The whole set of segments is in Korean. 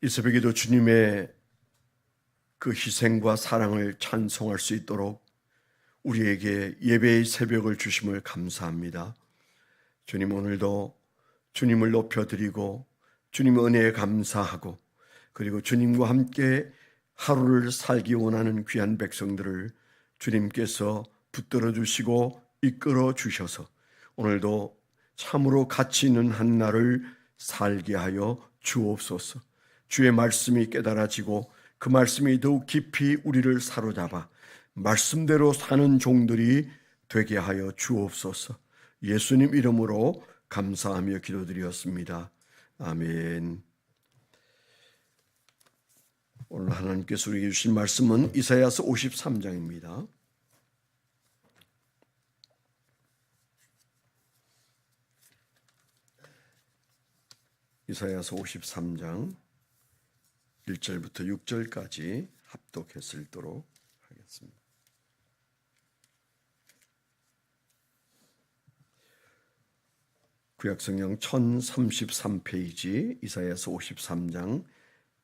이 새벽에도 주님의 그 희생과 사랑을 찬송할 수 있도록 우리에게 예배의 새벽을 주심을 감사합니다. 주님, 오늘도 주님을 높여드리고 주님의 은혜에 감사하고, 그리고 주님과 함께 하루를 살기 원하는 귀한 백성들을 주님께서 붙들어 주시고 이끌어 주셔서 오늘도 참으로 가치 있는 한 날을 살게 하여 주옵소서. 주의 말씀이 깨달아지고 그 말씀이 더욱 깊이 우리를 사로잡아 말씀대로 사는 종들이 되게 하여 주옵소서. 예수님 이름으로 감사하며 기도드렸습니다. 아멘. 오늘 하나님께서 우리에게 주신 말씀은 이사야서 53장입니다. 이사야서 53장 1절부터 6절까지 합독해서 읽도록 하겠습니다. 구약성경 1033페이지 이사야서 53장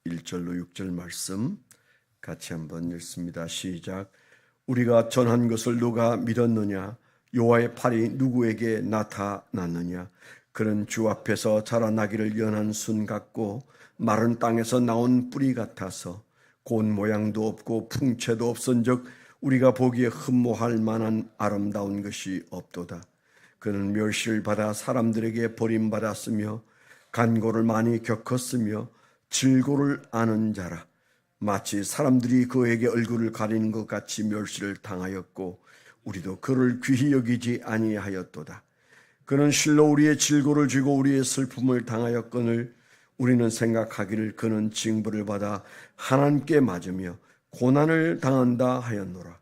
1절로 6절 말씀 같이 한번 읽습니다. 시작. 우리가 전한 것을 누가 믿었느냐? 여호와의 팔이 누구에게 나타났느냐? 그는 주 앞에서 자라나기를 연한 순 같고 마른 땅에서 나온 뿌리 같아서 고운 모양도 없고 풍채도 없은즉 우리가 보기에 흠모할 만한 아름다운 것이 없도다. 그는 멸시를 받아 사람들에게 버림받았으며 간고를 많이 겪었으며 질고를 아는 자라. 마치 사람들이 그에게 얼굴을 가리는 것 같이 멸시를 당하였고 우리도 그를 귀히 여기지 아니하였도다. 그는 실로 우리의 질고를 쥐고 우리의 슬픔을 당하였거늘 우리는 생각하기를 그는 징벌을 받아 하나님께 맞으며 고난을 당한다 하였노라.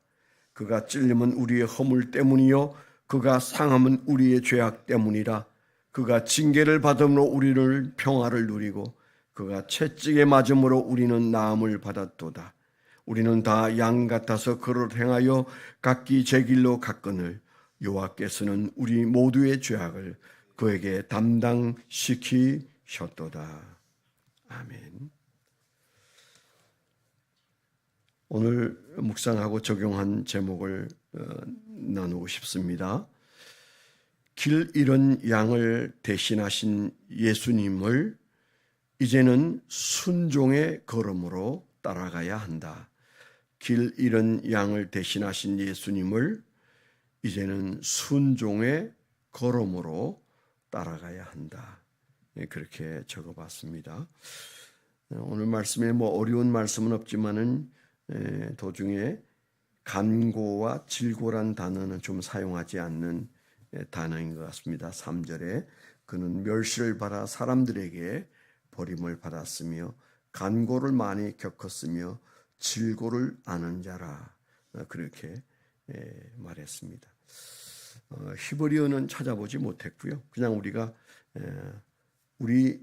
그가 찔림은 우리의 허물 때문이요 그가 상함은 우리의 죄악 때문이라. 그가 징계를 받음으로 우리를 평화를 누리고 그가 채찍에 맞음으로 우리는 나음을 받았도다. 우리는 다 양 같아서 그를 행하여 각기 제 길로 갔거늘 여호와께서는 우리 모두의 죄악을 그에게 담당시키셨도다. 아멘. 오늘 묵상하고 적용한 제목을 나누고 싶습니다. 길 잃은 양을 대신하신 예수님을 이제는 순종의 걸음으로 따라가야 한다. 길 잃은 양을 대신하신 예수님을 이제는 순종의 걸음으로 따라가야 한다. 그렇게 적어봤습니다. 오늘 말씀에 어려운 말씀은 없지만은 도중에 간고와 질고란 단어는 좀 사용하지 않는 단어인 것 같습니다. 3절에 그는 멸시를 받아 사람들에게 버림을 받았으며 간고를 많이 겪었으며 질고를 아는 자라. 그렇게 말했습니다. 히브리어는 찾아보지 못했고요. 그냥 우리가 우리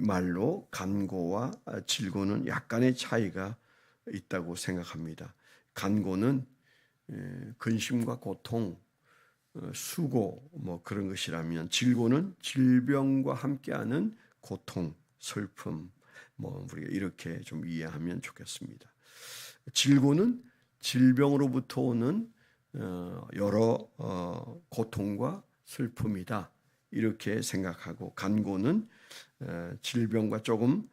말로 간고와 질고는 약간의 차이가 있다고 생각합니다. 간고는 근심과 고통, 수고 그런 것이라면 질고는 질병과 함께하는 고통, 슬픔 우리가 이렇게 좀 이해하면 좋겠습니다. 질고는 질병으로부터 오는 여러 고통과 슬픔이다 이렇게 생각하고, 간고는 질병과 조금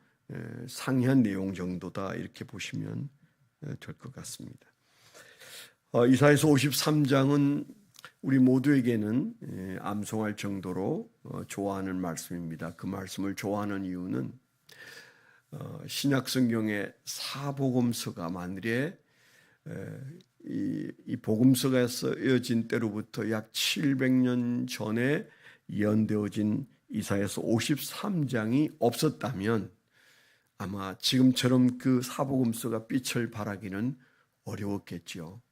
상이한 내용 정도다 이렇게 보시면 될 것 같습니다. 이사야서 53장은 우리 모두에게는 암송할 정도로 좋아하는 말씀입니다. 그 말씀을 좋아하는 이유는 신약 성경의 사복음서가 만일에 이 복음서가 쓰여진 때로부터 약 700년 전에 예언되어진 이사야서 53장이 없었다면 아마 지금처럼 그 사복음서가 빛을 발하기는 어려웠겠죠.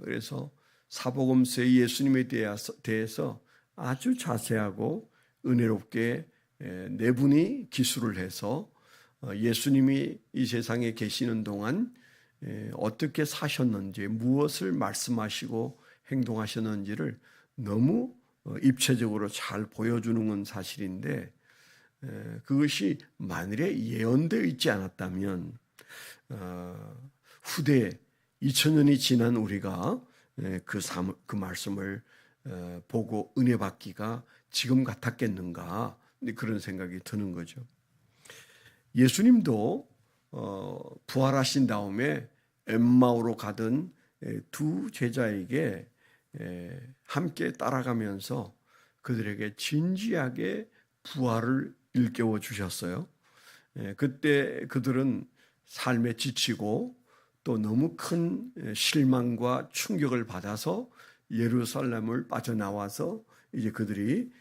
그래서 사복음서의 예수님에 대해서 아주 자세하고 은혜롭게 네 분이 기술을 해서 예수님이 이 세상에 계시는 동안 어떻게 사셨는지, 무엇을 말씀하시고 행동하셨는지를 너무 입체적으로 잘 보여주는 건 사실인데, 그것이 만일에 예언되어 있지 않았다면 후대에 2000년이 지난 우리가 그 말씀을 보고 은혜 받기가 지금 같았겠는가, 그런 생각이 드는 거죠. 예수님도 부활하신 다음에 엠마오로 가던 두 제자에게 함께 따라가면서 그들에게 진지하게 부활을 일깨워 주셨어요. 그때 그들은 삶에 지치고 또 너무 큰 실망과 충격을 받아서 예루살렘을 빠져나와서 이제 그들이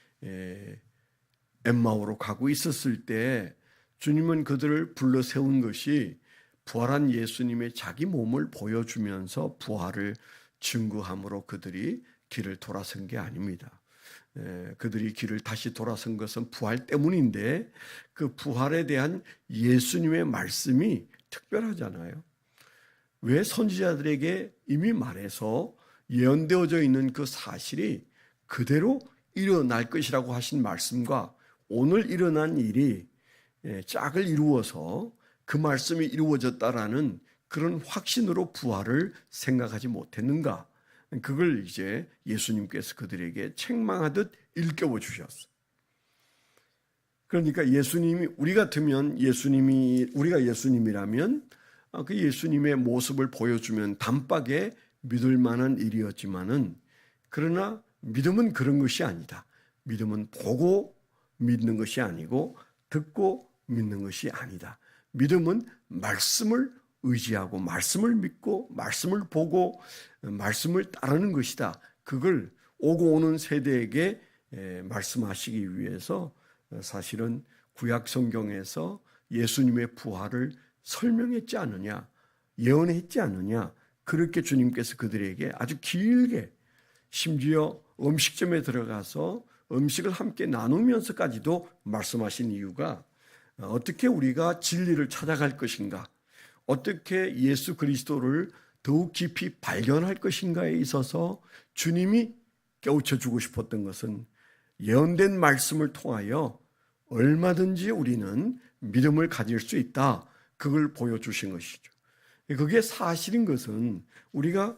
엠마오로 가고 있었을 때 주님은 그들을 불러 세운 것이 부활한 예수님의 자기 몸을 보여주면서 부활을 증거함으로 그들이 길을 돌아선 게 아닙니다. 그들이 길을 다시 돌아선 것은 부활 때문인데 그 부활에 대한 예수님의 말씀이 특별하잖아요. 왜 선지자들에게 이미 말해서 예언되어져 있는 그 사실이 그대로 일어날 것이라고 하신 말씀과 오늘 일어난 일이 짝을 이루어서 그 말씀이 이루어졌다라는 그런 확신으로 부활을 생각하지 못했는가? 그걸 이제 예수님께서 그들에게 책망하듯 일깨워 주셨어요. 그러니까 예수님이, 우리 같으면 우리가 예수님이라면 그 예수님의 모습을 보여주면 단박에 믿을 만한 일이었지만은, 그러나 믿음은 그런 것이 아니다. 믿음은 보고 믿는 것이 아니고 듣고 믿는 것이 아니다. 믿음은 말씀을 의지하고 말씀을 믿고 말씀을 보고 말씀을 따르는 것이다. 그걸 오고 오는 세대에게 말씀하시기 위해서 사실은 구약 성경에서 예수님의 부활을 설명했지 않느냐, 예언했지 않느냐, 그렇게 주님께서 그들에게 아주 길게, 심지어 음식점에 들어가서 음식을 함께 나누면서까지도 말씀하신 이유가 어떻게 우리가 진리를 찾아갈 것인가, 어떻게 예수 그리스도를 더욱 깊이 발견할 것인가에 있어서 주님이 깨우쳐 주고 싶었던 것은 예언된 말씀을 통하여 얼마든지 우리는 믿음을 가질 수 있다, 그걸 보여주신 것이죠. 그게 사실인 것은 우리가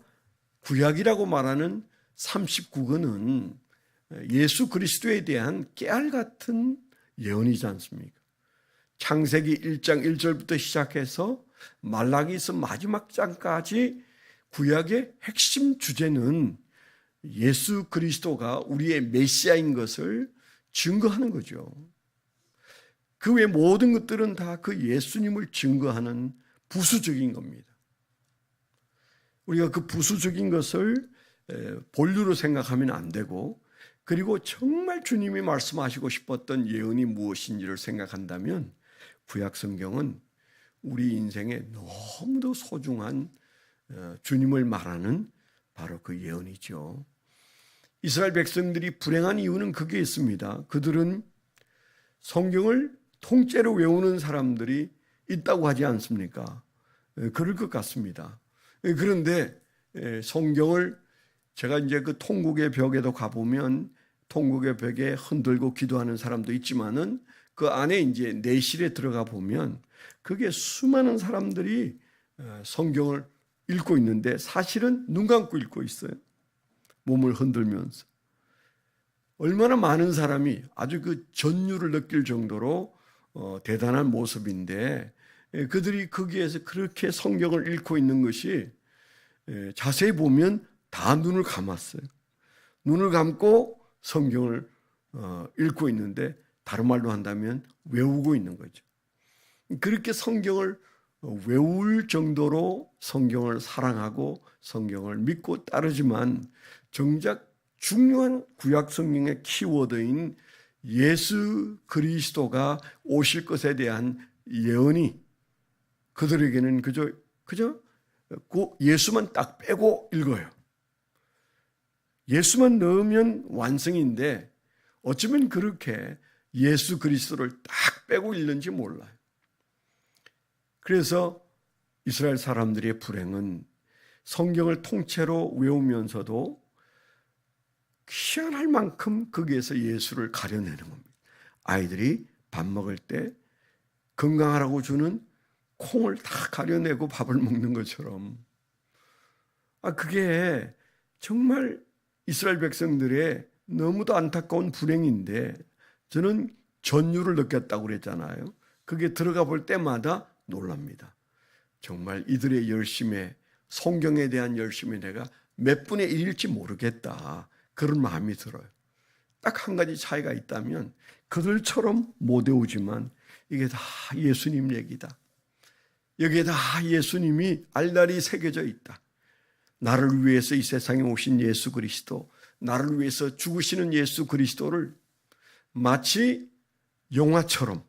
구약이라고 말하는 39권은 예수 그리스도에 대한 깨알 같은 예언이지 않습니까? 창세기 1장 1절부터 시작해서 말라기서 마지막 장까지 구약의 핵심 주제는 예수 그리스도가 우리의 메시아인 것을 증거하는 거죠. 그 외 모든 것들은 다 그 예수님을 증거하는 부수적인 겁니다. 우리가 그 부수적인 것을 본류로 생각하면 안 되고, 그리고 정말 주님이 말씀하시고 싶었던 예언이 무엇인지를 생각한다면 구약 성경은 우리 인생에 너무도 소중한 주님을 말하는 바로 그 예언이죠. 이스라엘 백성들이 불행한 이유는 그게 있습니다. 그들은 성경을 통째로 외우는 사람들이 있다고 하지 않습니까? 그럴 것 같습니다. 그런데 성경을, 제가 이제 그 통곡의 벽에도 가보면 통곡의 벽에 흔들고 기도하는 사람도 있지만은 그 안에 이제 내실에 들어가 보면 그게 수많은 사람들이 성경을 읽고 있는데 사실은 눈 감고 읽고 있어요. 몸을 흔들면서. 얼마나 많은 사람이 아주 그 전율을 느낄 정도로 대단한 모습인데, 그들이 거기에서 그렇게 성경을 읽고 있는 것이 자세히 보면 다 눈을 감았어요. 눈을 감고 성경을 읽고 있는데, 다른 말로 한다면 외우고 있는 거죠. 그렇게 성경을 외울 정도로 성경을 사랑하고 성경을 믿고 따르지만 정작 중요한 구약 성경의 키워드인 예수 그리스도가 오실 것에 대한 예언이 그들에게는 그저 그 예수만 딱 빼고 읽어요. 예수만 넣으면 완성인데 어쩌면 그렇게 예수 그리스도를 딱 빼고 읽는지 몰라요. 그래서 이스라엘 사람들의 불행은 성경을 통째로 외우면서도 희한할 만큼 거기에서 예수를 가려내는 겁니다. 아이들이 밥 먹을 때 건강하라고 주는 콩을 다 가려내고 밥을 먹는 것처럼, 그게 정말 이스라엘 백성들의 너무도 안타까운 불행인데, 저는 전율을 느꼈다고 그랬잖아요. 그게 들어가 볼 때마다 놀랍니다. 정말 이들의 열심에, 성경에 대한 열심에 내가 몇 분의 1일지 모르겠다, 그런 마음이 들어요. 딱 한 가지 차이가 있다면, 그들처럼 못 외우지만 이게 다 예수님 얘기다. 여기에 다 예수님이 알알이 새겨져 있다. 나를 위해서 이 세상에 오신 예수 그리스도, 나를 위해서 죽으시는 예수 그리스도를 마치 영화처럼,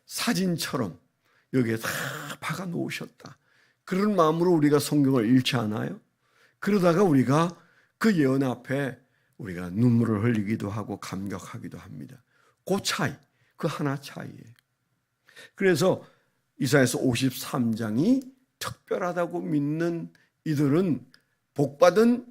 사진처럼 여기에 다 박아 놓으셨다. 그런 마음으로 우리가 성경을 읽지 않아요? 그러다가 우리가 그 예언 앞에 우리가 눈물을 흘리기도 하고 감격하기도 합니다. 그 차이, 그 하나 차이예요. 그래서 이사야서 53장이 특별하다고 믿는 이들은 복받은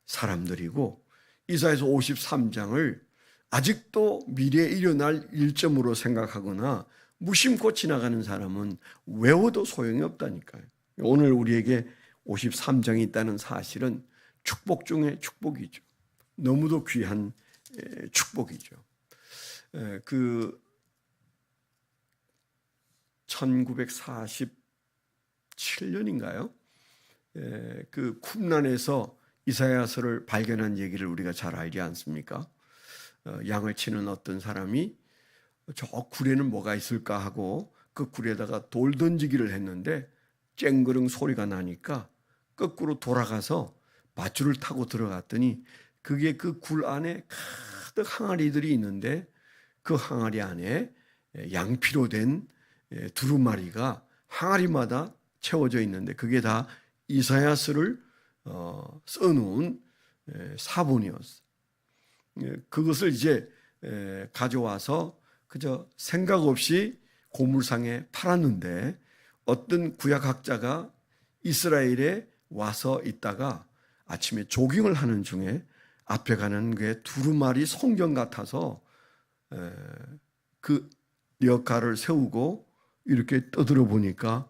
사람들이고, 이사야서 53장을 아직도 미래에 일어날 일점으로 생각하거나 무심코 지나가는 사람은 외워도 소용이 없다니까요. 오늘 우리에게 53장이 있다는 사실은 축복 중에 축복이죠. 너무도 귀한 축복이죠. 그 1947년인가요? 그 쿰란에서 이사야서를 발견한 얘기를 우리가 잘 알지 않습니까? 양을 치는 어떤 사람이 저 굴에는 뭐가 있을까 하고 그 굴에다가 돌 던지기를 했는데 쨍그릉 소리가 나니까 거꾸로 돌아가서 밧줄을 타고 들어갔더니 그게 그 굴 안에 가득 항아리들이 있는데, 그 항아리 안에 양피로 된 두루마리가 항아리마다 채워져 있는데, 그게 다 이사야서를 써놓은 사본이었어요. 그것을 이제 가져와서 그저 생각 없이 고물상에 팔았는데, 어떤 구약학자가 이스라엘에 와서 있다가 아침에 조깅을 하는 중에 앞에 가는 게 두루마리 성경 같아서 그 리어카를 세우고 이렇게 떠들어 보니까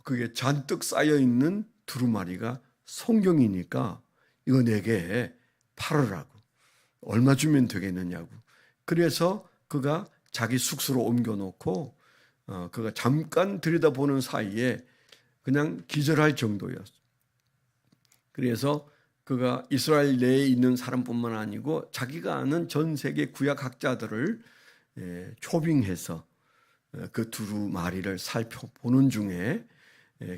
그게 잔뜩 쌓여 있는 두루마리가 성경이니까 이거 내게 팔으라고, 얼마 주면 되겠느냐고. 그래서 그가 자기 숙소로 옮겨놓고 그가 잠깐 들여다보는 사이에 그냥 기절할 정도였어. 그래서 그가 이스라엘 내에 있는 사람뿐만 아니고 자기가 아는 전 세계 구약학자들을 초빙해서 그 두루마리를 살펴보는 중에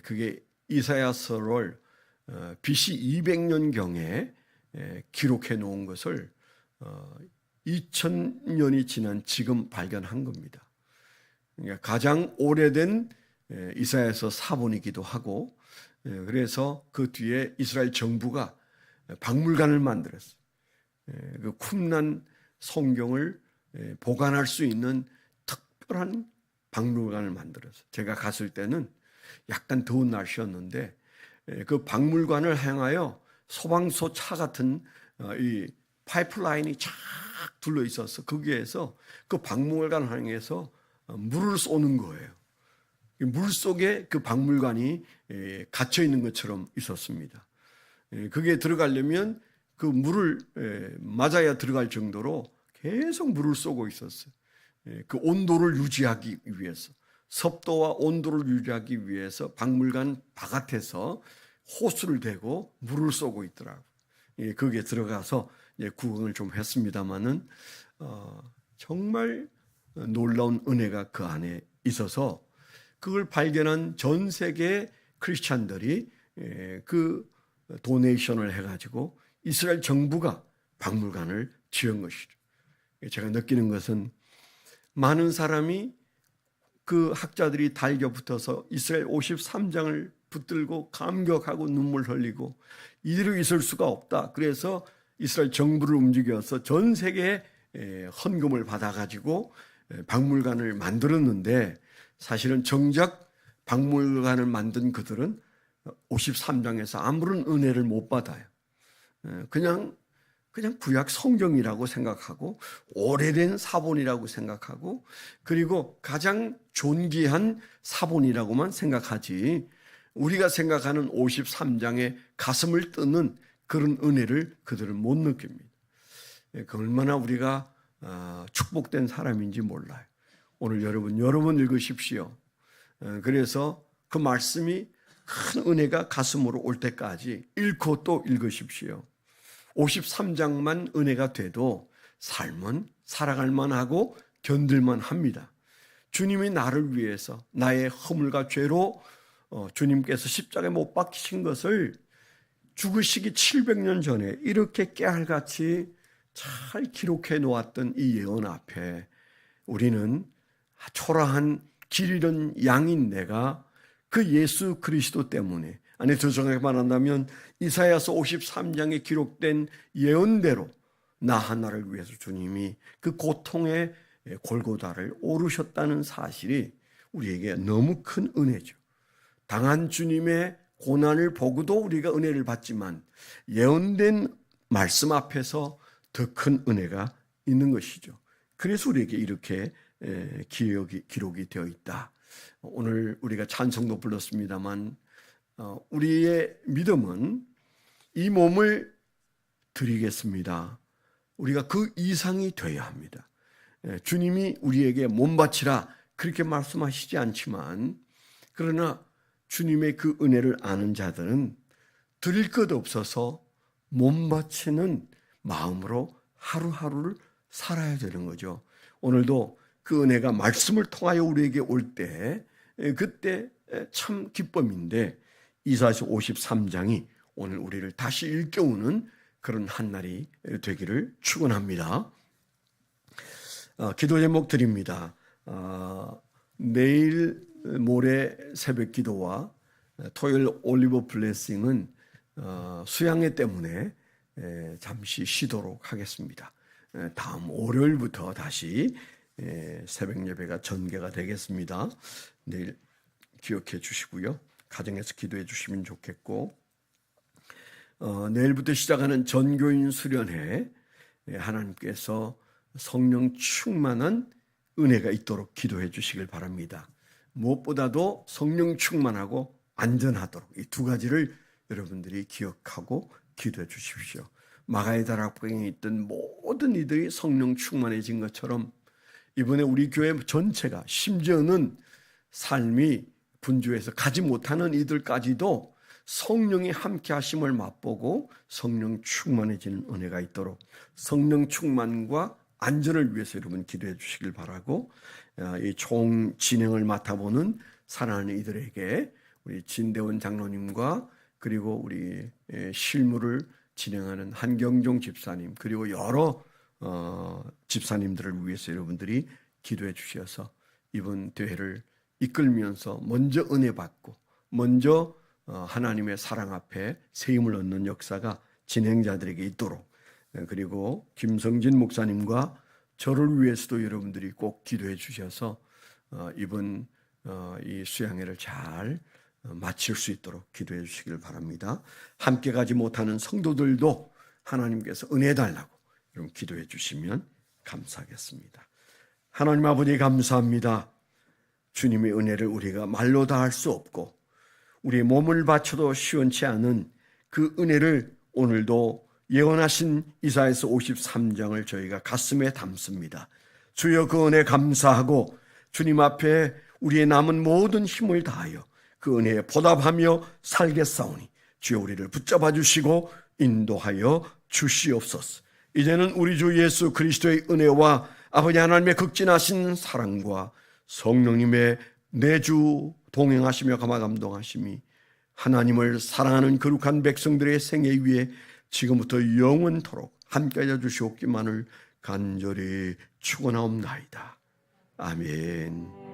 그게 이사야서를 BC 200년경에 기록해 놓은 것을 2000년이 지난 지금 발견한 겁니다. 그러니까 가장 오래된 이사야서 사본이기도 하고, 그래서 그 뒤에 이스라엘 정부가 박물관을 만들었어요. 그 쿰란 성경을 보관할 수 있는 특별한 박물관을 만들었어요. 제가 갔을 때는 약간 더운 날씨였는데 그 박물관을 향하여 소방서 차 같은 이 파이프라인이 쫙 둘러 있어서 거기에서 그 박물관을 향해서 물을 쏘는 거예요. 물 속에 그 박물관이 갇혀 있는 것처럼 있었습니다. 그게 들어가려면 그 물을 맞아야 들어갈 정도로 계속 물을 쏘고 있었어요. 그 온도를 유지하기 위해서, 습도와 온도를 유지하기 위해서 박물관 바깥에서 호스를 대고 물을 쏘고 있더라고요. 거기에 들어가서 구경을 좀 했습니다마는 정말 놀라운 은혜가 그 안에 있어서 그걸 발견한 전 세계 크리스찬들이 그 도네이션을 해가지고 이스라엘 정부가 박물관을 지은 것이죠. 제가 느끼는 것은 많은 사람이 그 학자들이 달겨붙어서 이스라엘 53장을 붙들고 감격하고 눈물 흘리고 이대로 있을 수가 없다. 그래서 이스라엘 정부를 움직여서 전 세계에 헌금을 받아가지고 박물관을 만들었는데, 사실은 정작 박물관을 만든 그들은 53장에서 아무런 은혜를 못 받아요. 그냥 그냥 구약 성경이라고 생각하고 오래된 사본이라고 생각하고 그리고 가장 존귀한 사본이라고만 생각하지 우리가 생각하는 53장의 가슴을 뜨는 그런 은혜를 그들은 못 느낍니다. 그 얼마나 우리가 축복된 사람인지 몰라요. 오늘 여러분 읽으십시오. 그래서 그 말씀이 큰 은혜가 가슴으로 올 때까지 읽고 또 읽으십시오. 53장만 은혜가 돼도 삶은 살아갈 만하고 견딜만 합니다. 주님이 나를 위해서 나의 허물과 죄로 주님께서 십자가에 못 박히신 것을 죽으시기 700년 전에 이렇게 깨알같이 잘 기록해 놓았던 이 예언 앞에 우리는 초라한 길 잃은 양인 내가 그 예수 그리스도 때문에 더 정확히 말한다면 이사야서 53장에 기록된 예언대로 나 하나를 위해서 주님이 그 고통의 골고다를 오르셨다는 사실이 우리에게 너무 큰 은혜죠. 당한 주님의 고난을 보고도 우리가 은혜를 받지만 예언된 말씀 앞에서 더 큰 은혜가 있는 것이죠. 그래서 우리에게 이렇게 기록이 되어 있다. 오늘 우리가 찬송도 불렀습니다만 우리의 믿음은 이 몸을 드리겠습니다. 우리가 그 이상이 되어야 합니다. 주님이 우리에게 몸 바치라 그렇게 말씀하시지 않지만 그러나 주님의 그 은혜를 아는 자들은 드릴 것 없어서 몸 바치는 마음으로 하루하루를 살아야 되는 거죠. 오늘도 그 은혜가 말씀을 통하여 우리에게 올 때 그때 참 기쁨인데 이사야서 53장이 오늘 우리를 다시 일깨우는 그런 한 날이 되기를 축원합니다. 기도 제목 드립니다. 내일 모레 새벽 기도와 토요일 올리브 블레싱은 수양회 때문에 잠시 쉬도록 하겠습니다. 다음 월요일부터 다시 새벽 예배가 전개가 되겠습니다. 내일 기억해 주시고요. 가정에서 기도해 주시면 좋겠고 내일부터 시작하는 전교인 수련회 하나님께서 성령 충만한 은혜가 있도록 기도해 주시길 바랍니다. 무엇보다도 성령 충만하고 안전하도록 이 두 가지를 여러분들이 기억하고 기도해 주십시오. 마가의 다락방에 있던 모든 이들이 성령 충만해진 것처럼 이번에 우리 교회 전체가 심지어는 삶이 분주해서 가지 못하는 이들까지도 성령이 함께 하심을 맛보고 성령 충만해지는 은혜가 있도록 성령 충만과 안전을 위해서 여러분 기도해 주시길 바라고 이 총 진행을 맡아보는 사랑하는 이들에게 우리 진대원 장로님과 그리고 우리 실무를 진행하는 한경종 집사님 그리고 여러 집사님들을 위해서 여러분들이 기도해 주셔서 이번 대회를 이끌면서 먼저 은혜 받고 먼저 하나님의 사랑 앞에 세임을 얻는 역사가 진행자들에게 있도록 그리고 김성진 목사님과 저를 위해서도 여러분들이 꼭 기도해 주셔서 이번 이 수양회를 잘 마칠 수 있도록 기도해 주시길 바랍니다. 함께 가지 못하는 성도들도 하나님께서 은혜 달라고 여러분 기도해 주시면 감사하겠습니다. 하나님 아버지 감사합니다. 주님의 은혜를 우리가 말로 다 할 수 없고 우리의 몸을 바쳐도 시원치 않은 그 은혜를 오늘도 예언하신 이사야서 53장을 저희가 가슴에 담습니다. 주여 그 은혜 감사하고 주님 앞에 우리의 남은 모든 힘을 다하여 그 은혜에 보답하며 살겠사오니 주여 우리를 붙잡아 주시고 인도하여 주시옵소서. 이제는 우리 주 예수 그리스도의 은혜와 아버지 하나님의 극진하신 사랑과 성령님의 내주 동행하시며 감화 감동하심이 하나님을 사랑하는 거룩한 백성들의 생애 위에 지금부터 영원토록 함께하여 주시옵기만을 간절히 축원하옵나이다. 아멘.